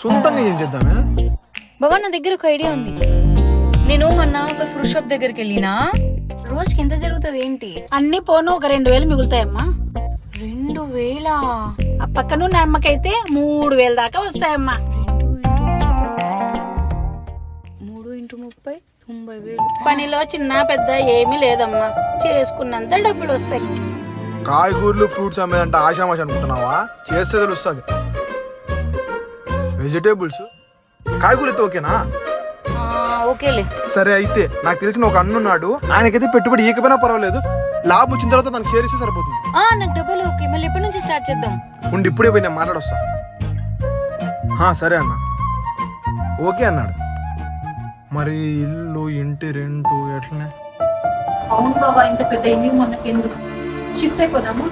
సొంతంగా ఏం చేద్దామే? బాబా నా దగ్గర ఒక ఐడియా ఉంది. నేను మొన్న ఒక ఫ్రూట్ షాప్ దగ్గరికి వెళ్ళినా, రోజుకి ఎంత జరుగుతుంది ఏంటి? అన్ని పోను ఒక 2000 మిగులుతాయమ్మా. 2000? ఆ పక్కనున్న అమ్మకైతే 3000 దాకా వస్తాయమ్మా. 3 × 30 90,000. పనిలో చిన్న పెద్ద ఏమీ లేదమ్మా, చేసుకున్నంత డబ్బులు వస్తాయి. కాయగూరలు ఫ్రూట్స్ అమ్మేదంటే ఆషామాష అనుకుంటున్నావా? చేస్తే తెలుస్తుంది. వెజిటేబుల్స్ కాయగూరతో ఓకేనా? ఓకేలే. సరే అయితే నాకు తెలిసిన ఒక అన్న ఉన్నాడు, ఆయనకైతే పెట్టుబడి ఏకపోయినా పర్వాలేదు, లాభం వచ్చిన తర్వాత తనకు షేర్ ఇస్తే సరిపోతుంది. నాకు డబ్బులు ఓకే. మళ్ళీ ఎప్పటి నుంచి స్టార్ట్ చేద్దాం? ఉండి ఇప్పుడే పోయి నేను మాట్లాడొస్తా. సరే అన్న, ఓకే అన్నాడు. మరి ఇల్లు ఇంటి రెంటు ఎట్లనే? అవును బాబా, ఇంత పెద్ద ఇల్లు మనకెందుకు, షిఫ్ట్ అయిపోదామా?